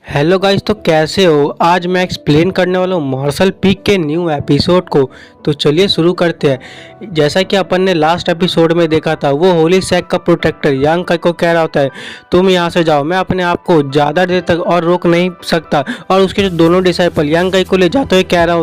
Hello guys, तो कैसे हो। आज मैं एक्सप्लेन करने वाला हूँ मार्शल पीक के न्यू एपिसोड को। तो चलिए शुरू करते हैं। जैसा कि अपन ने लास्ट एपिसोड में देखा था, वो होली सैक का प्रोटेक्टर यांग काई को कह रहा होता है तुम यहाँ से जाओ, मैं अपने आप को ज़्यादा देर तक और रोक नहीं सकता। और उसके जो दोनों डिसाइपल यांग काई को ले जाते हुए कह रहे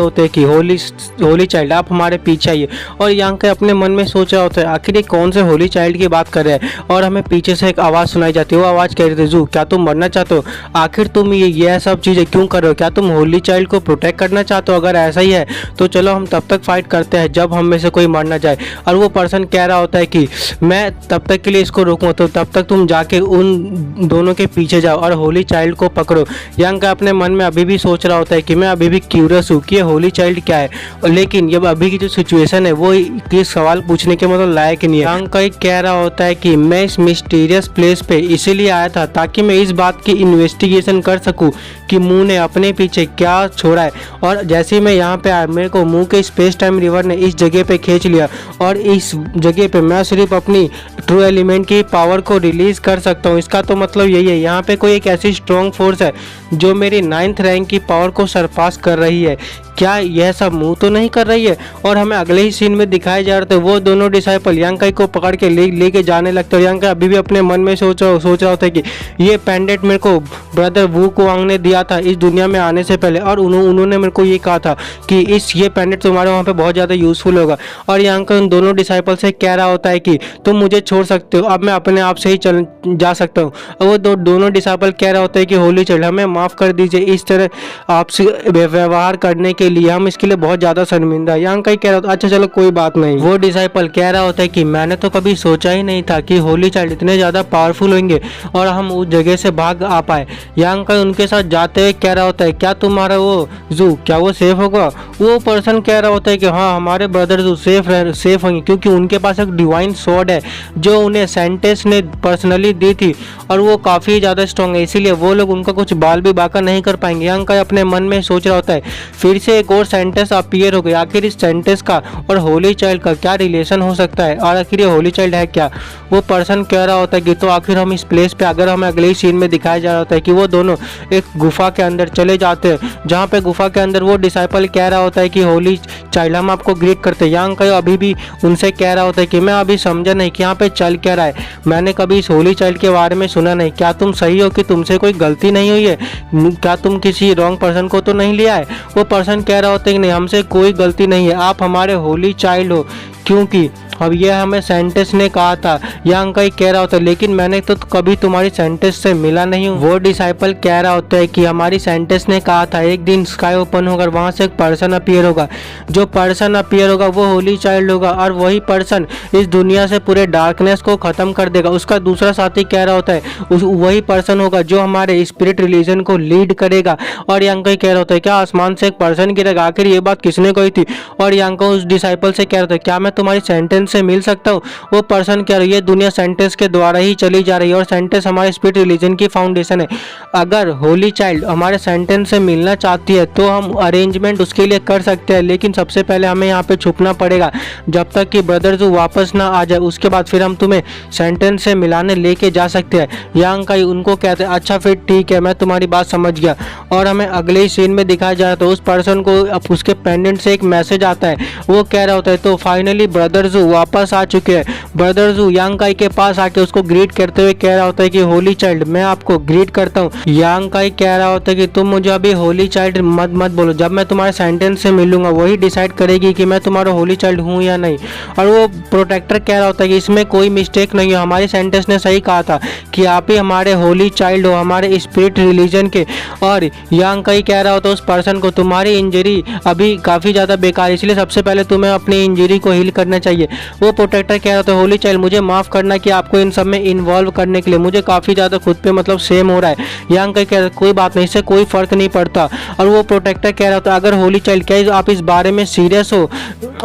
होते हैं कि होली चाइल्ड आप हमारे पीछे आइए। और यांग काई अपने मन में सोच रहा होता है आखिर ये कौन से होली चाइल्ड की बात कर रहे हैं। और हमें पीछे से एक आवाज़ सुनाई जाती है। वो आवाज़ कह रही थी, जू क्या तुम मरना चाहते हो? आखिर तुम ये सब चीज़ें क्यों कर रहे हो? क्या तुम होली चाइल्ड को प्रोटेक्ट करना चाहते हो? अगर ऐसा ही है तो चलो हम तब तक फाइट करते हैं जब हम में से कोई मर ना जाए। और वो पर्सन कह रहा होता है कि मैं तब तक के लिए इसको रोकूंगा, तो तब तक तुम जाके उन दोनों के पीछे जाओ और होली चाइल्ड को पकड़ो। यांग का अपने मन में अभी भी सोच रहा होता है कि मैं अभी भी क्यूरियस हूँ कि ये होली चाइल्ड क्या है, लेकिन जब अभी की जो सिचुएशन है वो ये सवाल पूछने के मतलब लायक नहीं है। यांग का कह रहा होता है कि मैं इस मिस्टीरियस प्लेस पे इसीलिए आया था ताकि मैं इस बात की इन्वेस्टिगेशन कर सकूं कि मुंह ने अपने पीछे क्या छोड़ा है। और जैसे ही मैं यहाँ पे आया, मेरे को मुंह के स्पेस टाइम रिवर ने इस जगह पे खींच लिया और इस जगह पे मैं सिर्फ अपनी ट्रू एलिमेंट की पावर को रिलीज कर सकता हूँ। इसका तो मतलब यही है, यहाँ पे कोई एक ऐसी स्ट्रॉन्ग फोर्स है जो मेरी 9th रैंक की पावर को सरपास कर रही है। क्या यह सब मुंह तो नहीं कर रही है? और हमें अगले ही सीन में दिखाए जा रहे थे वो दोनों डिसाइपल यांग काई को पकड़ के लेके जाने लगते हैं। यांग काई अभी भी अपने मन में सोच रहा होता है कि ये पेंडेंट मेरे को ब्रदर वू कुआंग ने दिया था इस दुनिया में आने से पहले, और उन्होंने मेरे को ये कहा था कि ये पेंडेंट तुम्हारे वहाँ पे बहुत ज़्यादा यूजफुल होगा। और यांग काई उन दोनों डिसाइपल से कह रहा होता है कि तुम मुझे छोड़ सकते हो, अब मैं अपने आप से ही जा सकता हूँ। और वो दोनों डिसाइपल कह रहा होता है कि होली चाइल्ड हमें माफ़ कर दीजिए, इस तरह आपसे व्यवहार करने के लिए हम इसके लिए बहुत ज़्यादा शर्मिंदा है। यांग काई कह रहा होता अच्छा चलो कोई बात नहीं। वो डिसाइपल कह रहा होता है कि मैंने तो कभी सोचा ही नहीं था कि होली चाइल्ड इतने ज़्यादा पावरफुल होंगे और हम उस जगह से भाग आ पाए। यांग काई उनके साथ जाते हुए कह रहा होता है क्या तुम्हारा वो जू क्या वो सेफ होगा? वो पर्सन कह रहा होता है कि हाँ हमारे ब्रदर जू सेफ होंगे क्योंकि उनके पास एक डिवाइन स्वॉर्ड है जो उन्हें सेंटेस ने पर्सनली दी थी और वो काफ़ी ज़्यादा स्ट्रॉन्ग है, इसीलिए वो लोग उनका कुछ बाल भी बाका नहीं कर पाएंगे। यांग काई अपने मन में सोच रहा होता है फिर से एक और सेंटेंस अपीयर हो गई। आखिर इस सेंटेंस का और होली चाइल्ड का क्या रिलेशन हो सकता है और आखिर ये होली चाइल्ड है क्या? वो पर्सन कह रहा होता है कि तो आखिर हम इस प्लेस पे, अगर हमें अगले ही सीन में दिखाया जा रहा होता है कि वो दोनों एक गुफा के अंदर चले जाते हैं, जहाँ पे गुफा के अंदर वो डिसाइपल कह रहा होता है कि होली चाइल्ड हम आपको ग्रीट करते हैं। यांग काई अभी भी उनसे कह रहा होता है कि मैं अभी समझा नहीं कि यहाँ पे चल क्या रहा है, मैंने कभी इस होली चाइल्ड के बारे में सुना नहीं। क्या तुम सही हो कि तुमसे कोई गलती नहीं हुई है? क्या तुम किसी रॉन्ग पर्सन को तो नहीं लिया है? वो पर्सन कह रहा होता है कि नहीं हमसे कोई गलती नहीं है, आप हमारे होली चाइल्ड हो, क्योंकि अब यह हमें सेंटेंस ने कहा था। यांग काई कह रहा होता है लेकिन मैंने तो कभी तुम्हारी सेंटेंस से मिला नहीं हूँ। वो डिसाइपल कह रहा होता है कि हमारी सेंटेंस ने कहा था एक दिन स्काई ओपन होगा, वहाँ से एक पर्सन अपीयर होगा, जो पर्सन अपीयर होगा वो होली चाइल्ड होगा और वही पर्सन इस दुनिया से पूरे डार्कनेस को ख़त्म कर देगा। उसका दूसरा साथी कह रहा होता है वही पर्सन होगा जो हमारे स्पिरिट रिलीजन को लीड करेगा। और यांग काई कह रहा होता है क्या आसमान से एक पर्सन गिरेगा? आखिर ये बात किसने कही थी? और यांग काई उस डिसाइपल से कह रहा था क्या मैं तुम्हारी सेंटेंस से मिल सकता हूँ? वो पर्सन कह रही है दुनिया सेंटेंस के द्वारा ही चली जा रही है और सेंटेंस हमारे स्पिरिट रिलीजन की फाउंडेशन है। अगर होली चाइल्ड हमारे सेंटेंस से मिलना चाहती है तो हम अरेंजमेंट उसके लिए कर सकते हैं, लेकिन सबसे पहले हमें यहाँ पे छुपना पड़ेगा जब तक कि ब्रदर जो वापस ना आ जाए, उसके बाद फिर हम तुम्हें सेंटेंस से मिलाने लेके जा सकते हैं। यांग काई उनको कहते हैं अच्छा फिर ठीक है, मैं तुम्हारी बात समझ गया। और हमें अगले ही सीन में दिखाया जा रहा था उस पर्सन को उसके पेंडेंट से एक मैसेज आता है। वो कह रहा होता है तो फाइनली ब्रदर जो वापस आ चुके हैं। ब्रदर जू यांग काई के पास आके उसको ग्रीट करते हुए कह रहा होता है कि होली चाइल्ड मैं आपको ग्रीट करता हूँ। यांग काई कह रहा होता है कि तुम मुझे अभी होली चाइल्ड मत बोलो, जब मैं तुम्हारे सेंटेंस से मिलूंगा वही डिसाइड करेगी कि मैं तुम्हारा होली चाइल्ड हूँ या नहीं। और वो प्रोटेक्टर कह रहा होता है कि इसमें कोई मिस्टेक नहीं है, हमारी सेंटेंस ने सही कहा था कि आप ही हमारे होली चाइल्ड हो, हमारे स्पिरिट रिलीजन के। और यांग काई कह रहा होता है उस पर्सन को तुम्हारी इंजरी अभी काफ़ी ज़्यादा बेकार है, इसलिए सबसे पहले तुम्हें अपनी इंजरी को हील करना चाहिए। वो प्रोटेक्टर कह रहा था होली चाइल्ड मुझे माफ़ करना कि आपको इन सब में इन्वॉल्व करने के लिए, मुझे काफ़ी ज़्यादा खुद पे मतलब सेम हो रहा है। यांग काई कह रहा कोई बात नहीं, इससे कोई फ़र्क नहीं पड़ता। और वो प्रोटेक्टर कह रहा था अगर होली चाइल्ड क्या आप इस बारे में सीरियस हो,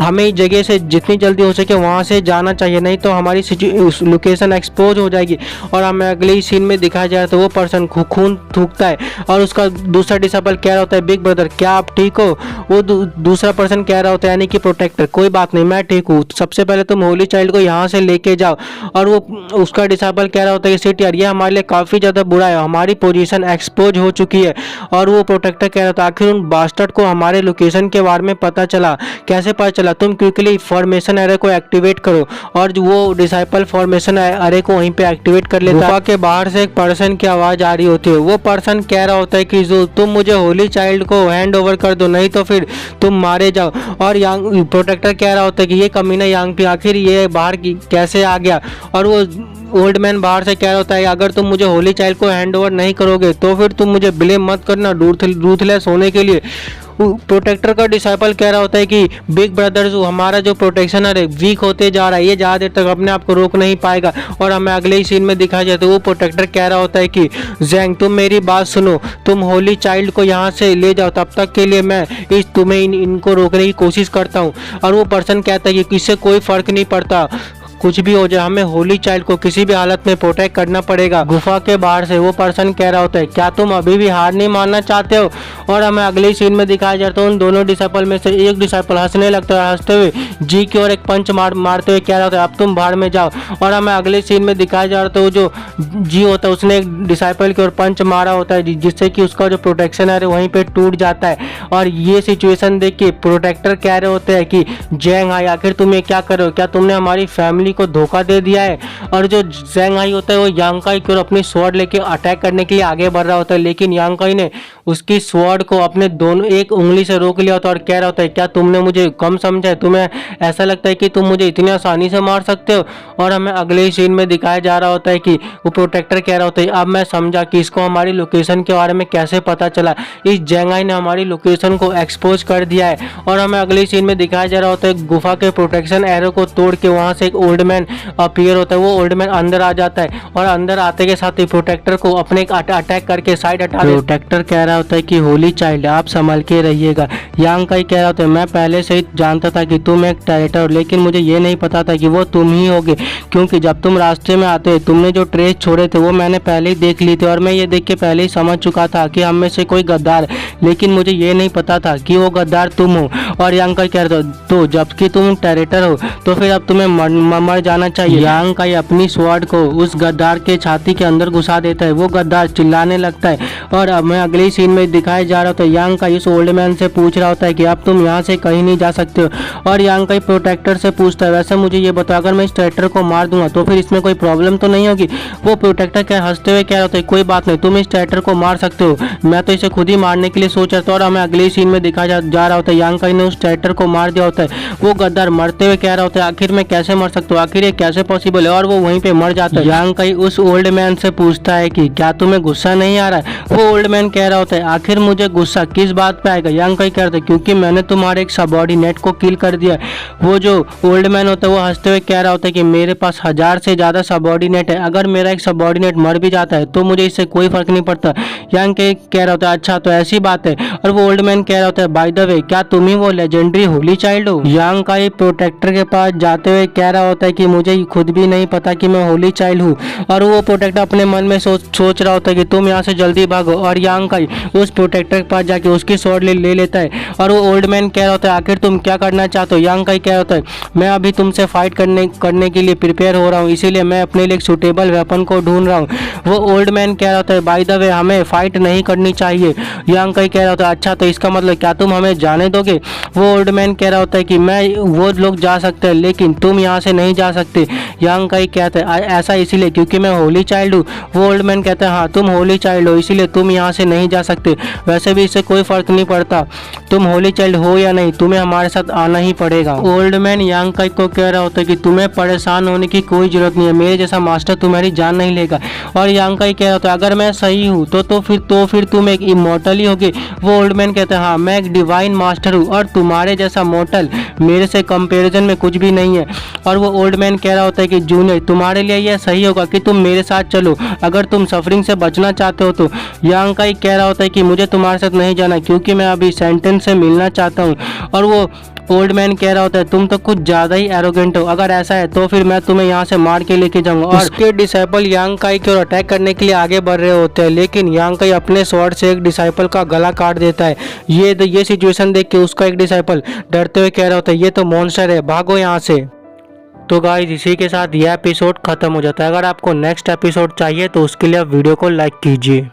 हमें इस जगह से जितनी जल्दी हो सके वहाँ से जाना चाहिए, नहीं तो हमारी लोकेशन एक्सपोज हो जाएगी। और हमें अगले ही सीन में दिखाया जाए तो वो पर्सन खून थूकता है और उसका दूसरा डिसाइपल कह रहा होता है बिग ब्रदर क्या आप ठीक हो? वो दूसरा पर्सन कह रहा होता है यानी कि प्रोटेक्टर कोई बात नहीं मैं ठीक हूँ, सबसे पहले तुम होली चाइल्ड को यहाँ से लेके जाओ। और वो उसका डिसाइपल कह रहा होता है कि सिट यार ये हमारे लिए काफ़ी ज़्यादा बुरा है, हमारी पोजीशन एक्सपोज हो चुकी है। और वो प्रोटेक्टर कह रहा था आखिर उन बास्टर्ड को हमारे लोकेशन के बारे में पता चला, कैसे पता चला? तुम क्विकली फॉर्मेशन एरे को एक्टिवेट करो। और वो डिसाइपल फॉर्मेशन एरे को वहीं पे एक्टिवेट कर लेता है। गुफा के बाहर से एक पर्सन की आवाज़ आ रही होती है। वो पर्सन कह रहा होता है कि जो तुम मुझे होली चाइल्ड को हैंड ओवर कर दो, नहीं तो फिर तुम मारे जाओ। और यांग प्रोटेक्टर कह रहा होता है कि ये कमीना यांग पे आखिर ये बाहर कैसे आ गया? और वो ओल्ड मैन बाहर से कह रहा होता है अगर तुम मुझे होली चाइल्ड को हैंड ओवर नहीं करोगे तो फिर तुम मुझे ब्लेम मत करना रूथलेस होने के लिए। प्रोटेक्टर का डिसाइपल कह रहा होता है कि बिग ब्रदर जो हमारा जो प्रोटेक्शन है वीक होते जा रहा है, ये ज़्यादा देर तक अपने आप को रोक नहीं पाएगा। और हमें अगले ही सीन में दिखाया जाता है वो प्रोटेक्टर कह रहा होता है कि जैंग तुम मेरी बात सुनो, तुम होली चाइल्ड को यहाँ से ले जाओ, तब तक के लिए मैं तुम्हें इनको रोकने की कोशिश करता हूँ। और वो पर्सन कहता है कि इससे कोई फर्क नहीं पड़ता, कुछ भी हो जाए हमें होली चाइल्ड को किसी भी हालत में प्रोटेक्ट करना पड़ेगा। गुफा के बाहर से वो पर्सन कह रहा होता है क्या तुम अभी भी हार नहीं मानना चाहते हो? और हमें अगले सीन में दिखाया जाता है उन दोनों डिसाइपल में से एक डिसाइपल हंसने लगता है, हंसते हुए जी की ओर एक पंच मारते हुए कह रहा होता है अब तुम बाहर में जाओ। और हमें अगले सीन में दिखाया जा रहा है जो जी होता है उसने एक डिसाइपल की ओर पंच मारा होता है जिससे कि उसका जो प्रोटेक्शन है वहीं पर टूट जाता है। और ये सिचुएशन देख के प्रोटेक्टर कह रहे होते हैं कि जैंग हाई आखिर तुम ये क्या कर रहे हो? क्या तुमने हमारी फैमिली को धोखा दे दिया है? और जो जैंग हाई होता है वो यांग काई की ओर अपनी स्वॉर्ड लेके अटैक करने के लिए आगे बढ़ रहा होता है, लेकिन यांग काई ने उसकी स्वॉर्ड को अपने दोनों एक उंगली से रोक लिया होता है और कह रहा होता है क्या तुमने मुझे कम समझा है? तुम्हें ऐसा लगता है कि तुम मुझे इतनी आसानी से मार सकते हो? और हमें अगले ही सीन में दिखाया जा रहा होता है कि वो प्रोटेक्टर कह रहा होता है अब मैं समझा कि इसको हमारी लोकेशन के बारे में कैसे पता चला, इस जैंग हाई ने हमारी लोकेशन को एक्सपोज कर दिया है। और हमें अगले सीन में दिखाया जा रहा होता है गुफा के प्रोटेक्शन एरो को तोड़ के वहां से एक ओल्ड मैन अपीयर होता है। वो ओल्ड मैन अंदर आ जाता है और अंदर आते के साथ ही प्रोटेक्टर को अपने अटैक करके साइड हटा दे। प्रोटेक्टर कह रहा होता है कि होली चाइल्ड आप संभल के रहिएगा। यांग काई कह रहा होता है मैं पहले से ही जानता था कि तुम एक ट्रेटर हो, लेकिन मुझे ये नहीं पता था कि वो तुम ही होगे, क्योंकि जब तुम रास्ते में आते तुमने जो ट्रेस छोड़े थे वो मैंने पहले ही देख ली थी और मैं ये देख के पहले ही समझ चुका था कि हम में से कोई गद्दार, लेकिन मुझे ये नहीं पता था कि वो गद्दार तुम हो। और यांग काई कह रहा था तो जबकि तुम ट्रेटर हो तो फिर अब तुम्हें मर जाना चाहिए। यांग काई अपनी स्वॉर्ड को उस गद्दार के छाती के अंदर घुसा देता है। वो गद्दार चिल्लाने लगता है और अब मैं अगले सीन में दिखाया जा रहा होता है यांग काई उस ओल्ड मैन से पूछ रहा होता है कि अब तुम यहाँ से कहीं नहीं जा सकते हो। और यांग काई प्रोटेक्टर से पूछता है वैसे मुझे ये बताओ अगर मैं इस ट्रेटर को मार दूंगा तो फिर इसमें कोई प्रॉब्लम तो नहीं होगी? वो प्रोटेक्टर क्या हंसते हुए कह रहा होता है कोई बात नहीं, तुम इस ट्रेटर को मार सकते हो, मैं तो इसे खुद ही मारने के लिए सोच रहा था। और हमें अगले सीन में दिखाया जा रहा होता है यांग काई ने उस ट्रेटर को मार दिया होता है। वो गद्दार मरते हुए कह रहा होता है आखिर मैं कैसे मर सकता हूँ, आखिर ये कैसे पॉसिबल है? और वो वहीं पे मर जाता है। यांग काई उस ओल्ड मैन से पूछता है कि क्या तुम्हें गुस्सा नहीं आ रहा है? वो ओल्ड मैन कह रहा होता है आखिर मुझे गुस्सा किस बात पे आएगा? यांग काई कह रहा था क्योंकि मैंने तुम्हारे एक सबऑर्डिनेट को किल कर दिया। वो जो ओल्ड मैन होता है वो हंसते हुए कह रहा होता है कि मेरे पास 1000 से ज़्यादा सबऑर्डिनेट है, अगर मेरा एक सबऑर्डिनेट मर भी जाता है तो मुझे इससे कोई फर्क नहीं पड़ता। यांग काई कह रहा होता है अच्छा तो ऐसी बात है। और वो ओल्ड मैन कह रहा होता है बाय द वे क्या तुम ही वो लेजेंडरी होली चाइल्ड हो? यांग काई प्रोटेक्टर के पास जाते हुए कह रहा होता है कि मुझे खुद भी नहीं पता कि मैं होली चाइल्ड हूँ। और वो प्रोटेक्टर अपने मन में सोच रहा होता है कि तुम यहाँ से जल्दी भागो। और यांग काई उस प्रोटेक्टर के पास जाके उसकी स्वॉर्ड ले लेता है। और वो ओल्ड मैन कह रहा होता है आखिर तुम क्या करना चाहते हो? यांग काई कह रहा होता है मैं अभी तुमसे फाइट करने के लिए प्रिपेयर हो रहा हूँ, इसीलिए मैं अपने लिए एक सूटेबल वेपन को ढूंढ रहा हूँ। वो ओल्ड मैन कह रहा होता है बाय द वे हमें फाइट नहीं करनी चाहिए। यांग काई कह रहा होता है अच्छा तो इसका मतलब क्या तुम हमें जाने दोगे? वो ओल्ड मैन कह रहा होता है कि मैं वो लोग जा सकते हैं लेकिन तुम यहाँ से नहीं जा सकते। यांग काई कहता है ऐसा इसलिए क्योंकि मैं होली चाइल्ड हूँ। वो ओल्ड मैन कहता है हाँ तुम होली चाइल्ड हो इसीलिए तुम यहाँ से नहीं जा सकते, वैसे भी इससे कोई फर्क नहीं पड़ता तुम होली चाइल्ड हो या नहीं, तुम्हें हमारे साथ आना ही पड़ेगा। ओल्ड मैन यांग काई को कह रहा होता है कि तुम्हें परेशान होने की कोई जरूरत नहीं है, मेरे जैसा मास्टर तुम्हारी जान नहीं लेगा। और यांग काई कह रहा होता है अगर मैं सही हूँ तो फिर तुम एक इमॉर्टल ही होगे। वो ओल्ड मैन कहता है हाँ मैं एक डिवाइन मास्टर हूँ और तुम्हारे जैसा मॉर्टल मेरे से कंपेरिजन में कुछ भी नहीं है। और वो ओल्ड मैन कह रहा होता है कि जूनियर तुम्हारे लिए यह सही होगा कि तुम मेरे साथ चलो अगर तुम सफरिंग से बचना चाहते हो तो। यांग काई कह रहा होता है कि मुझे तुम्हारे साथ नहीं जाना क्योंकि मैं अभी सेंटेंस से मिलना चाहता हूँ। और वो ओल्ड मैन कह रहा होता है तुम तो कुछ ज़्यादा ही एरोगेंट हो, अगर ऐसा है तो फिर मैं तुम्हें यहाँ से मार के लेके जाऊंगा। और उसके डिसाइपल यांग काई की ओर अटैक करने के लिए आगे बढ़ रहे होते हैं, लेकिन यांग काई अपने स्वॉर्ड से एक डिसाइपल का गला काट देता है। ये सिचुएशन देख के उसका एक डिसाइपल डरते हुए कह रहा होता है ये तो मॉन्स्टर है, भागो यहाँ से। तो गाइस इसी के साथ यह एपिसोड खत्म हो जाता है। अगर आपको नेक्स्ट एपिसोड चाहिए तो उसके लिए आप वीडियो को लाइक कीजिए।